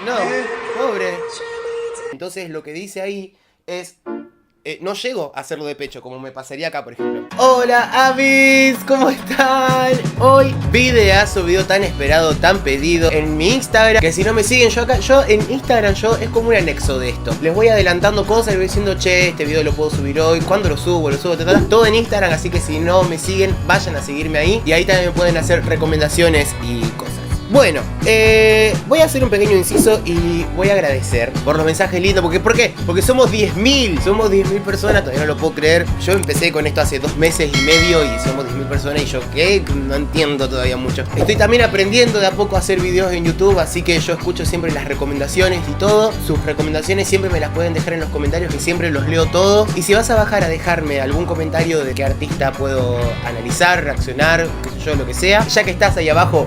No, pobre. Entonces lo que dice ahí es... no llego a hacerlo de pecho, como me pasaría acá, por ejemplo. Hola, Avis, ¿cómo están? Hoy, videazo, video tan esperado, tan pedido en mi Instagram. Que si no me siguen, yo en Instagram, es como un anexo de esto. Les voy adelantando cosas, les voy diciendo, che, este video lo puedo subir hoy. ¿Cuándo lo subo? Todo en Instagram, así que si no me siguen, vayan a seguirme ahí. Y ahí también me pueden hacer recomendaciones y cosas. Bueno, voy a hacer un pequeño inciso y voy a agradecer por los mensajes lindos. ¿Por qué? Porque somos 10.000, somos 10.000 personas, todavía no lo puedo creer. Yo empecé con esto hace 2 meses y medio y somos 10.000 personas y yo ¿qué? No entiendo todavía mucho. Estoy también aprendiendo de a poco a hacer videos en YouTube, así que yo escucho siempre las recomendaciones y todo. Sus recomendaciones siempre me las pueden dejar en los comentarios, que siempre los leo todos. Y si vas a bajar a dejarme algún comentario de qué artista puedo analizar, reaccionar, qué sé yo, lo que sea, ya que estás ahí abajo,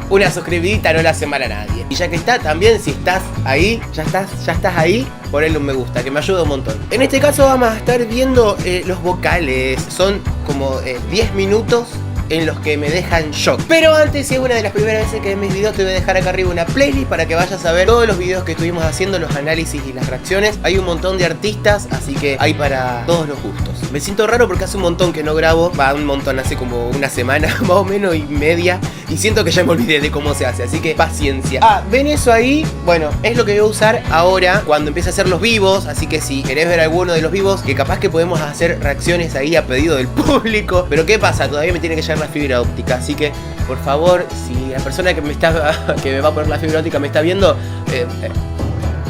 una suscribidita no le hace mal a nadie. Y ya que está, también si estás ahí, ya estás ahí, ponle un me gusta, que me ayuda un montón. En este caso vamos a estar viendo los vocales. Son como 10 minutos en los que me dejan shock. Pero antes, si es una de las primeras veces que ves mis videos, te voy a dejar acá arriba una playlist para que vayas a ver todos los videos que estuvimos haciendo, los análisis y las reacciones. Hay un montón de artistas, así que hay para todos los gustos. Me siento raro porque hace un montón que no grabo. Va, un montón, hace como una semana más o menos y media. Y siento que ya me olvidé de cómo se hace, así que paciencia. ¿Ven eso ahí? Bueno, es lo que voy a usar ahora cuando empiece a hacer los vivos. Así que si querés ver alguno de los vivos, que capaz que podemos hacer reacciones ahí a pedido del público. Pero ¿qué pasa? Todavía me tiene que llegar la fibra óptica, así que por favor, si la persona que me va a poner la fibra óptica me está viendo,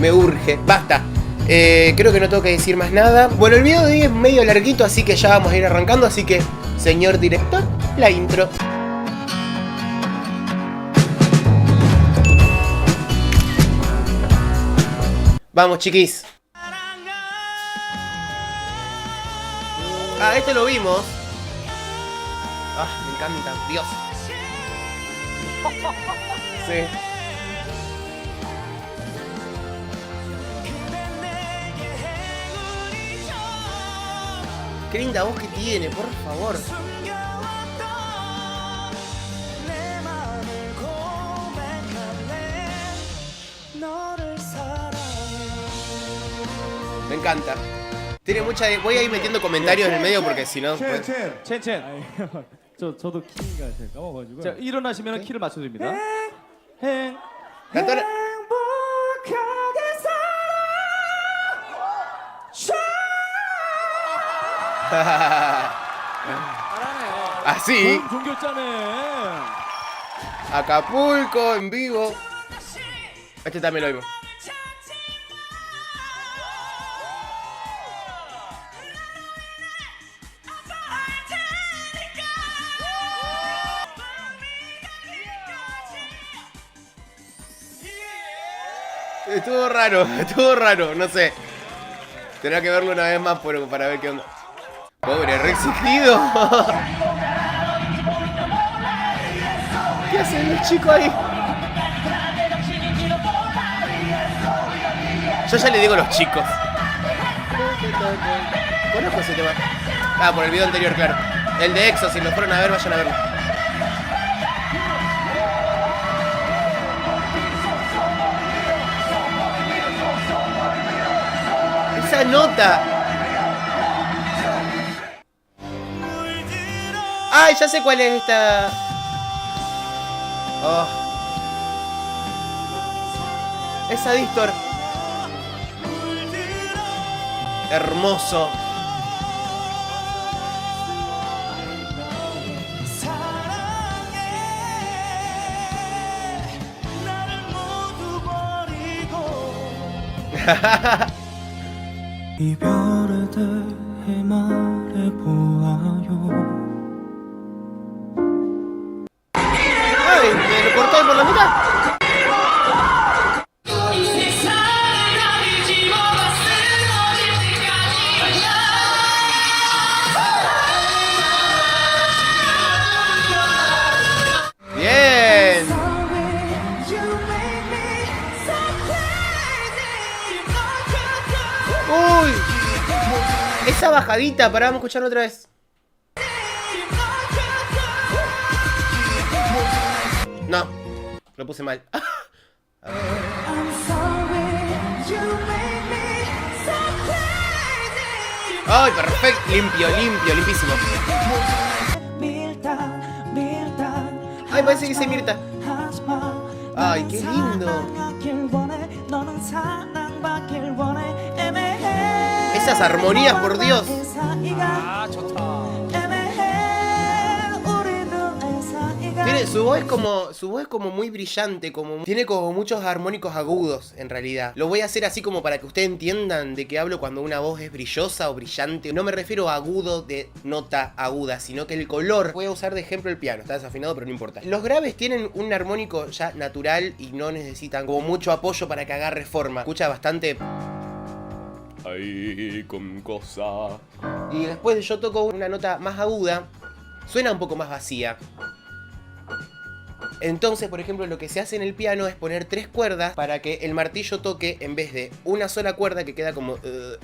me urge, basta. Creo que no tengo que decir más nada. Bueno, el video de hoy es medio larguito, así que ya vamos a ir arrancando. Así que, señor director, la intro. Vamos, chiquis. Este lo vimos. Me encanta, Dios. Sí. Qué linda voz que tiene, por favor. Me encanta. Tiene mucha... Voy a ir metiendo comentarios en el medio porque si no... 첸. 저도 키가 제가 까먹어가지고. 자, 일어나시면 키를 맞춰드립니다. 행. Cantó la... Así. 종결자네. Acapulco en vivo. Este también lo vimos. Estuvo raro, no sé. Tendrá que verlo una vez más para ver qué onda. Pobre, re exigido. ¿Qué hacen los chicos ahí? Yo ya le digo los chicos. Conozco ese tema. Por el video anterior, claro. El de EXO, si lo fueron a ver, vayan a verlo. Esa nota. ¡Ay, ya sé cuál es esta! Oh. Esa Distor. Hermoso. 이별에 대해 말해보아요. ¡Ay! Me lo cortó por la mitad. Bien. Uy. Esa bajadita, pará, vamos a escucharlo otra vez. No, lo puse mal. A ver. ¡Ay, perfecto! Limpio, limpísimo. ¡Ay, parece que dice Mirta! ¡Ay, qué lindo! Esas armonías, por Dios. Tiene, su voz es como muy brillante, tiene como muchos armónicos agudos, en realidad. Lo voy a hacer así como para que ustedes entiendan de qué hablo cuando una voz es brillosa o brillante. No me refiero a agudo de nota aguda, sino que el color. Voy a usar de ejemplo el piano, está desafinado pero no importa. Los graves tienen un armónico ya natural y no necesitan como mucho apoyo para que agarre forma. Escucha bastante... Ahí con cosa. Y después yo toco una nota más aguda, suena un poco más vacía. Entonces, por ejemplo, lo que se hace en el piano es poner 3 cuerdas para que el martillo toque, en vez de una sola cuerda que queda como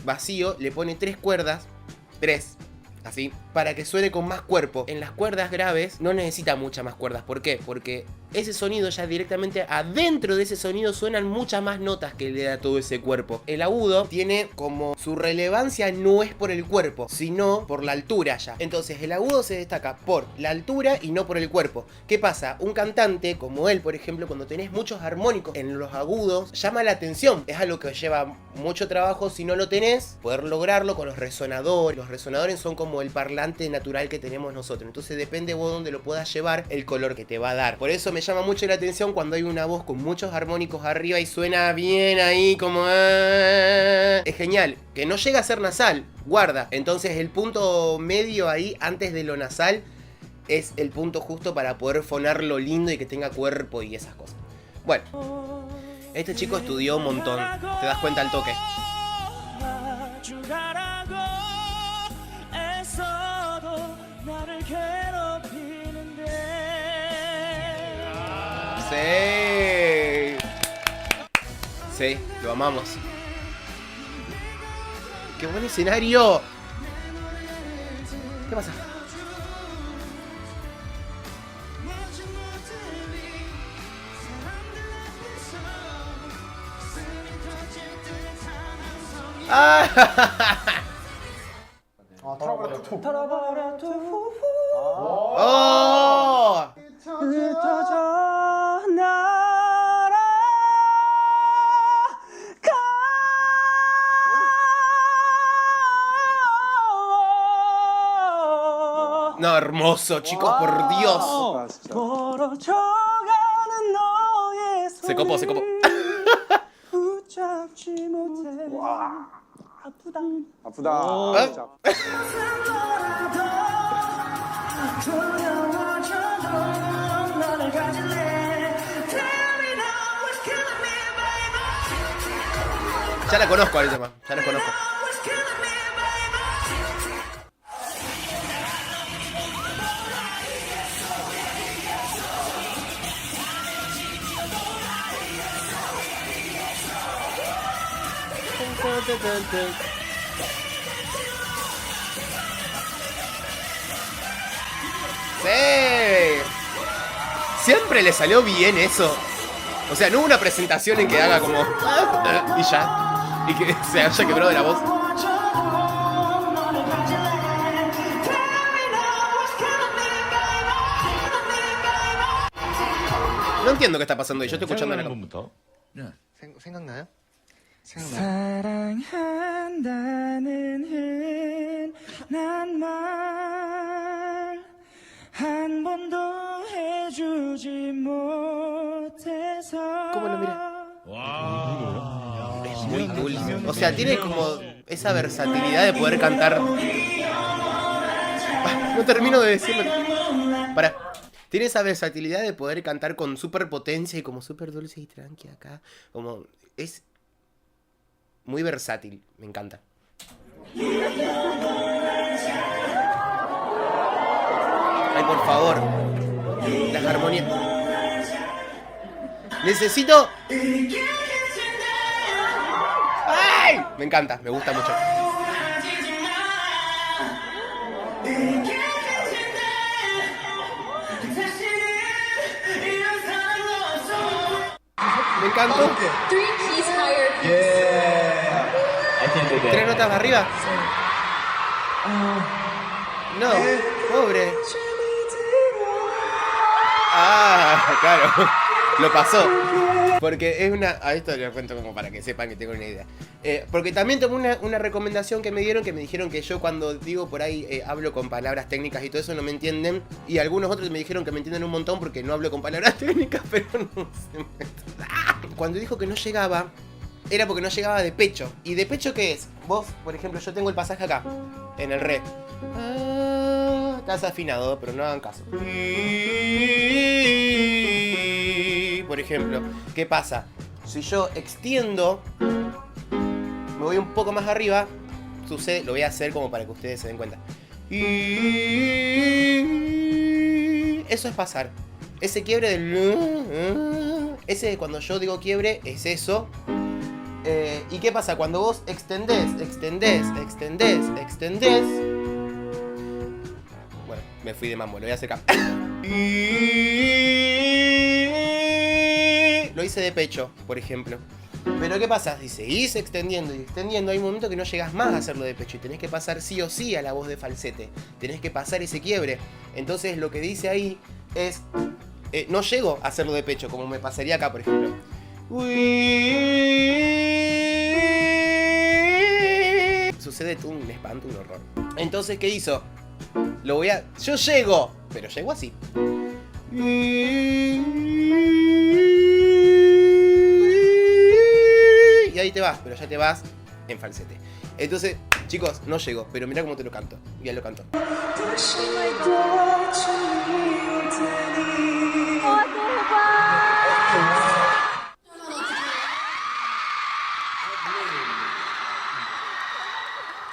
vacío, le pone 3 cuerdas, 3, así, para que suene con más cuerpo. En las cuerdas graves no necesita muchas más cuerdas. ¿Por qué? Porque ese sonido ya directamente adentro de ese sonido suenan muchas más notas que le da todo ese cuerpo. El agudo tiene como su relevancia no es por el cuerpo, sino por la altura ya. Entonces el agudo se destaca por la altura y no por el cuerpo. ¿Qué pasa? Un cantante como él, por ejemplo, cuando tenés muchos armónicos en los agudos, llama la atención. Es algo que lleva mucho trabajo. Si no lo tenés, poder lograrlo con los resonadores. Los resonadores son como el parlante natural que tenemos nosotros. Entonces depende vos dónde lo puedas llevar, el color que te va a dar. Por eso me llama mucho la atención cuando hay una voz con muchos armónicos arriba y suena bien ahí como... Es genial. Que no llega a ser nasal, guarda. Entonces el punto medio ahí, antes de lo nasal, es el punto justo para poder fonarlo lindo y que tenga cuerpo y esas cosas. Bueno, este chico estudió un montón. Te das cuenta al toque. Sí. Sí, lo amamos. ¡Qué buen escenario! ¿Qué pasa? ¡Oh! No, hermoso, chicos, por Dios. Se copó, se copó. Ya la conozco al tema, ya la conozco. ¡Sí! Siempre le salió bien eso. O sea, no hubo una presentación en que haga como... y ya. Y que se haya quebrado de la voz. No entiendo qué está pasando y yo estoy escuchando la canción. 생각나요? 사랑한다는 흔한 말 한 번도 해주지 못해서. ¿Cómo lo mira? Es muy dulce. O sea, tiene como esa versatilidad de poder cantar. No termino de decirlo. Para. Tiene esa versatilidad de poder cantar con super potencia y como súper dulce y tranqui acá. Como es muy versátil, me encanta. Ay, por favor. Las armonías. Necesito... ¡Ay! Me encanta, me gusta mucho. Me encantó. 3 keys higher. ¿3 notas arriba? No, pobre. Ah, claro. Lo pasó. Porque es una... A esto lo cuento como para que sepan que tengo una idea. Porque también tomé una recomendación que me dieron, que me dijeron que yo cuando digo por ahí hablo con palabras técnicas y todo eso no me entienden. Y algunos otros me dijeron que me entienden un montón porque no hablo con palabras técnicas, pero no sé. Cuando dijo que no llegaba, era porque no llegaba de pecho. ¿Y de pecho qué es? Vos, por ejemplo, yo tengo el pasaje acá, en el re. Estás afinado, pero no hagan caso. Por ejemplo, ¿qué pasa? Si yo extiendo, me voy un poco más arriba, sucede, lo voy a hacer como para que ustedes se den cuenta. Eso es pasar. Ese quiebre del... Ese, cuando yo digo quiebre, es eso. ¿Y qué pasa? Cuando vos extendés. Bueno, me fui de mambo, lo voy a hacer acá. Lo hice de pecho, por ejemplo. Pero ¿qué pasa? Si seguís extendiendo y extendiendo, hay un momento que no llegas más a hacerlo de pecho y tenés que pasar sí o sí a la voz de falsete. Tenés que pasar ese quiebre. Entonces lo que dice ahí es... no llego a hacerlo de pecho, como me pasaría acá, por ejemplo. Sucede todo un espanto, un horror. Entonces, ¿qué hizo? Lo voy a... Yo llego, pero llego así. Y ahí te vas, pero ya te vas en falsete. Entonces, chicos, no llego, pero mirá cómo te lo canto. Ya lo canto.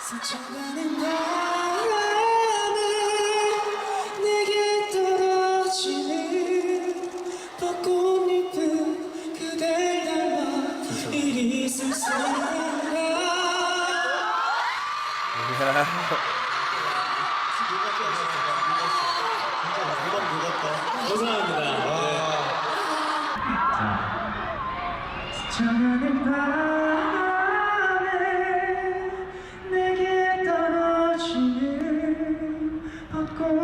스쳐가는 바람에 내게 떨어지는 벚꽃잎은 그댈 닮아 이리 쓸쓸한가. 스쳐가는 바람에 내게 떨어지는 벚꽃잎은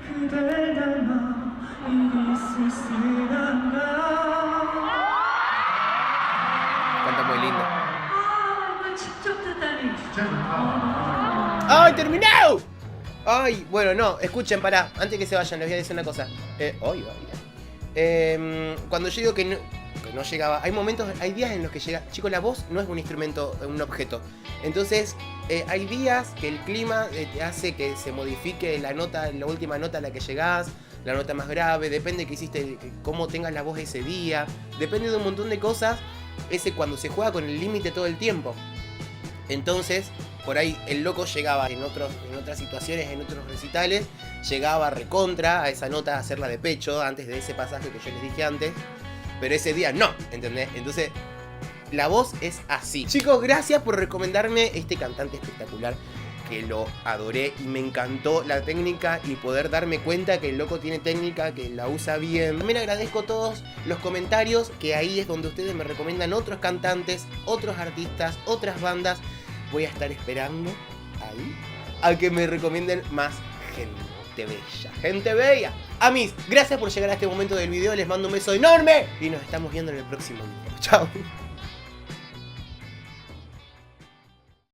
그댈 닮아 이리 쓸쓸한가. Canta muy lindo. 이걸 직접 듣다니. ¡Ay, terminó! Ay, bueno, no, escuchen, pará. Antes que se vayan, les voy a decir una cosa. Cuando yo digo que no llegaba, hay momentos, hay días en los que llega. Chicos, la voz no es un instrumento, un objeto. Entonces, hay días que el clima te hace que se modifique la nota, la última nota a la que llegás, la nota más grave, depende que hiciste, cómo tengas la voz ese día, depende de un montón de cosas. Ese cuando se juega con el límite todo el tiempo. Entonces, por ahí el loco llegaba en otras situaciones, en otros recitales, llegaba recontra a esa nota a hacerla de pecho antes de ese pasaje que yo les dije antes. Pero ese día no, ¿entendés? Entonces, la voz es así. Chicos, gracias por recomendarme este cantante espectacular, que lo adoré y me encantó la técnica y poder darme cuenta que el loco tiene técnica, que la usa bien. También agradezco todos los comentarios, que ahí es donde ustedes me recomiendan otros cantantes, otros artistas, otras bandas. Voy a estar esperando ahí a que me recomienden más gente bella, gente bella. Amis, gracias por llegar a este momento del video, les mando un beso enorme y nos estamos viendo en el próximo video. Chao.